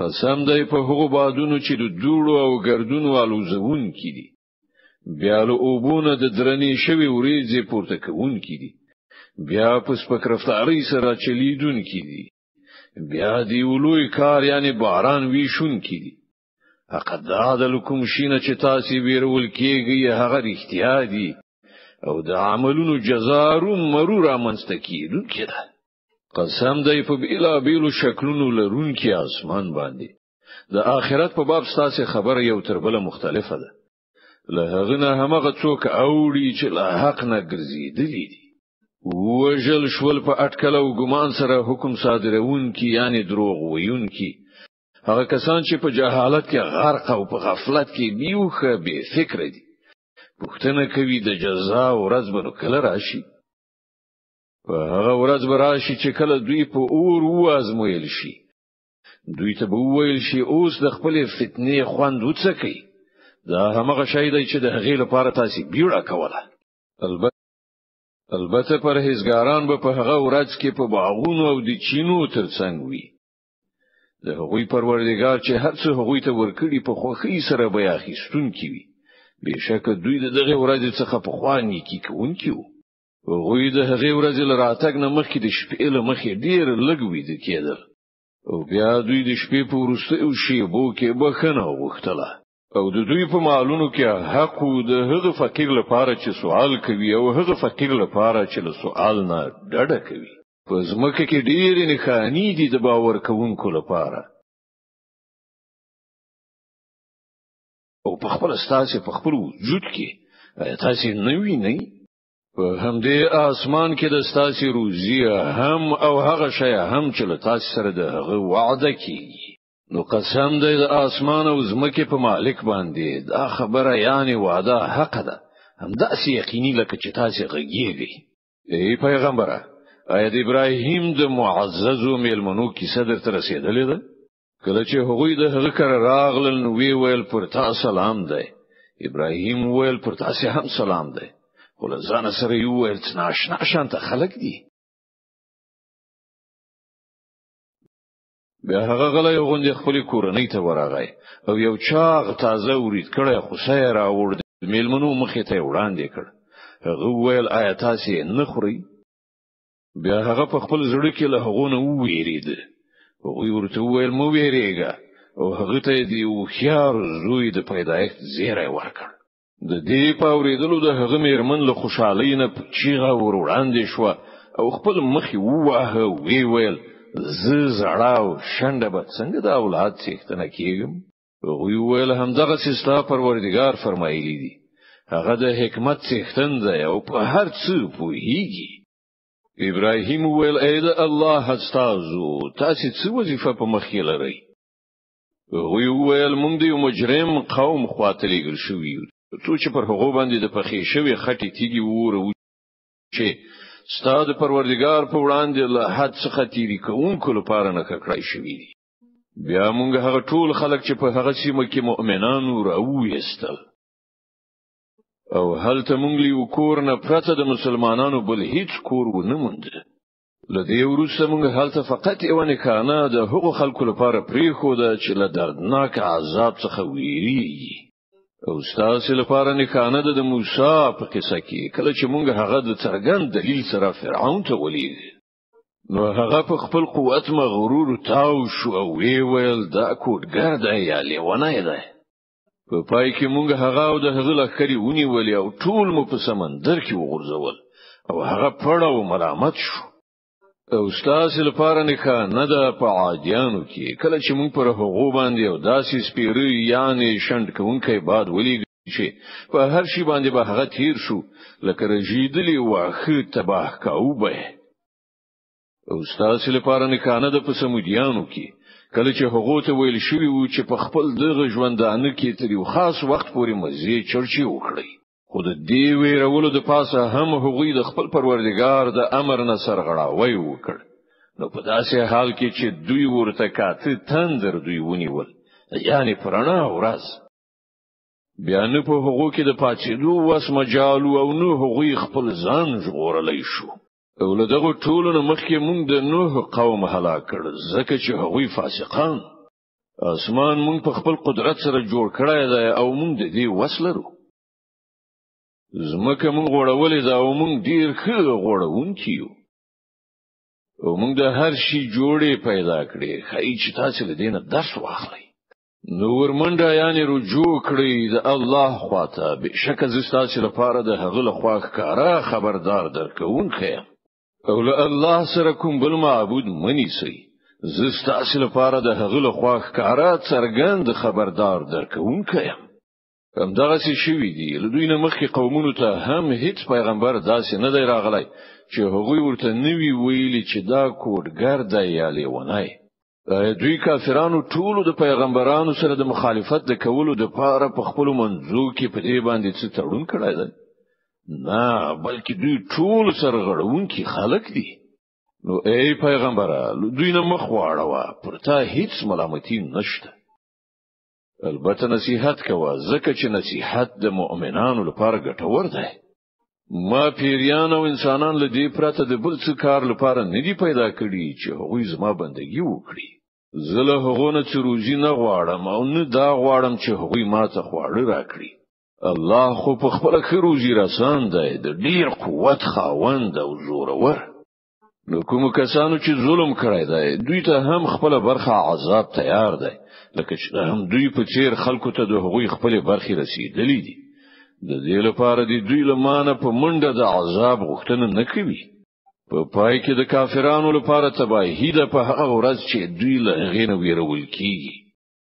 قسم دی په هغو بادونو چې د دوړو او ګردونو الوزون کړي بیا له اوبونه د درنې شوی وریځې پورته کوون کړي بیا په سپکرفتاري سره چلیدون کړي بیا دی ولوی کار یعنی باران ویشون کړي حقدا د لکم شینه چې تاسو ویرول کېږي هغه اختیار دي او د عملونو جزاء مرور منستکیدون کړه قسم دی په بیلا بیلو شکلونو لرونکي اسمان باندې د آخرت په باب ستاسو خبره یو تر بل مختلفه ده له هغه نه همغه څوک اوړي چې له حق نه ګرځېدلی دي وجل شول په اټکل او ګمان سره حکم صادرون کی یعنی دروغ ویون کی هغه کسان چې په جهالت کې غرق او په غفلت کې بیوخه به فکر دي پښتنه کوي د جزاء ورځ به کله راشي په هغه ورځ به راشي چې کله دوی په اور وازمویل شي دوی ته به ویل شي اوس د خپل فتنې خوند وڅکي دا همغه شی دی چې د هغې لپاره تاسو بیړه کوله البته پرهیزګاران به په هغه ورځ کې په باغونو او د چینو ترڅنګ وي د هغوی پروردګار چې هر څه هغوی ته ورکړي په خوخي سره به اخیستون کیوي بشک دوی دغه ورځ څخه په خواني کې کوونکی وو هغوی د هغه ورځ لراتګ نه مخکې د شپې له مخې ډیر لګوي د کېدل او بیا دوی د شپې په ورسته او شیبو کې بخنه وغوښتله او د دوی په مالونو کې حق د هغه فقیر لپاره چې سوال کوي او هغه فقیر لپاره چې له سوال نه ډډه کوي په ځمکه کې ډېر نه خاني دي د باور کوونکو لپاره او په خپل ستاسو په خپل وجود کې تاسو نه وینئ په همدې اسمان کې د ستاسو روزي هم او هغه شی هم چې له تاسو سره د هغه وعده کیږي نو قسم دی د اسمان او زمکه په مالک باندې دا خبره یعنی وعده حق ده همداسې یقیني لکه چې تاسو غږیږئ ای پیغمبره آیا د ابراهیم د معزز میلمنو کیسه درته رسیدلې ده کله چې هغوی د هغه کړه راغلل نو ویل پر تاسو سلام دی ابراهیم ویل پر تاسو هم سلام دی ول ځان سره یو ویل چې ناشنا شانته خلک دي بیا هغه غلې غونډې خپل کورنۍ ته ورغی او یو چاغ تازه ورید کړه خو سیر راوړ میلمنو مخې ته وړاندې کړ هغه ویل آیا تاسو نه خوري بیا هغه په خپل زړه کې له هغه نه وېرید او ورته ویل مو وېریږه او هغه ته دی او خيار زوی د پیدایښت زیری ورکړ د دې په اوریدلو د هغه میرمن له خوشحالۍ نه چیغه وړاندې شو او خپل مخې ووهه ویل زړاو شنده به څنګه د اولاد څښتنه کیږم وی ویل همدغه ستا پروردگار فرمایلی دي هغه د حکمت څښتن دی او په هر څه پوهیږي ابراهیم ویل اې د الله استازو تاسو څه وظیفه په مخ کې لرئ وی ویل موږ د مجرم قوم خاطرې ګرځو یو چې پر هغه باندې د پخې شوی خټې تیږي وره چې ستاد پروردگار په وړاندې له حد څخه تیری کوونکو لپاره نه کړای شوی دی بیا موږ هغه ټول خلک چې په هغه سیمه کې مؤمنانو راوېستل او هلته موږ لیو کور نه پرته د مسلمانانو بل هیڅ کور ونه موند لدې وروسته موږ هلته فقط یو نه کانه د هغو خلکو لپاره پریخو ده چې له دردناک عذاب څخه ویریږي او ستاسو لپاره نه کانه د موسی په قصه کې کله چې موږ هغه د څرګند دلیل سره فرعون ته ولید نو هغه په خپل قوت مغرور تاو شو او ویل دا کوډګر دی یا لیونه دی په پای کې موږ هغه او د هغه لخرې ونیولې او ټول مو په سمندر کې وغورځول او هغه پړه او ملامت شو او ستاسو لپاره نه کانه د په عادیانو کې کله چې موږ پر هغه باندې او داسې سپیری یعنی شند کوونکې باد ولې چې په هر شي باندې به هغه تیر شو لکه رجیدلی واخه تباه کاوبه او ستاسو لپاره نه کانه د په سمودیانو کې کله چې هغه ته ویل شوی و چې په خپل دغه ژوندانه کې تر یو خاص وخت پورې مزه چرچی وکړي خو د دې ویرولو د پاسه هم هغوی د خپل پروردگار د امر نه سرغړاوی وکړ نو په داسې حال کې چې دوی ورته کاته تندر دوی ونیول یعنی پرانا ورځ بیا نه په هغو کې د پاتېدو واس مجالو او نو هغوی خپل ځان ژغورلی شو او له دغه ټولو مخکې موږ د نوح قوم هلاک کړ ځکه چې هغوی فاسقان اسمان مونږ په خپل قدرت سره جوړ کړی دی او مونږ د دې وس لرو. زمکه مونږ غوړولې ده او مونږ ډیر ښه غوړونکي یو. او مونږ د هر شي جوړې پیدا کړې، خای چې تاسو له دې نه درس واخلئ. نو ورمنډه یعنی رجوع کړی د الله خواته، بشک زستاسو لپاره د هغه لخوا ښکارا خبردار درکوونکی او له الله سره کوم بل معبود منی سي. زستاسو لپاره د هغه لخوا ښکارا څرګند خبردار درکوونکی. همدغه څه شوی دی، له دوی نه مخکې قومونو ته هم هیڅ پیغمبر داسې نه دی راغلی چې هغوی ورته نوی ویلي چې دا کوډګر دی یا لیونی. دوی کافرانو ټول د پیغمبرانو سره د مخالفت د کولو د پاره په خپل منځو کې په دې باندې څه تړون کړی دی؟ نه، بلکې دوی ټول سره غړونکي خلک دي. نو ای پیغمبره، دوی نه مخ واړوه، پر تا هیڅ ملامتي نشته. البته نصیحت کوه، ځکه چې نصیحت د مؤمنانو لپاره ګټور دی. ما پیریان او انسانان له دې پرته د بل څه کار لپاره نه دی پیدا کړی چې هغوی زما بندگی وکړي. زه له هغو نه څه روزي نه غواړم او نه دا غواړم چې هغوی ماته خواړه راکړي. الله خو په خپل ښه روزي رسان دی، د ډیر قوت خاوند او زورور. نو کوم کسانو چې ظلم کړی دی، دوی ته هم خپل برخه عذاب تیار دی، لکه چې هم دوی په څیر خلکو ته د هغوی خپل برخه رسیدلې دي. د دې لپاره د دوی لمانه په منډه د عذاب غوښتنه نه کوي. په پای کې د کافرانو لپاره تباہی ده په هغه ورځ چې دوی له هغې نه ویرول کیږي.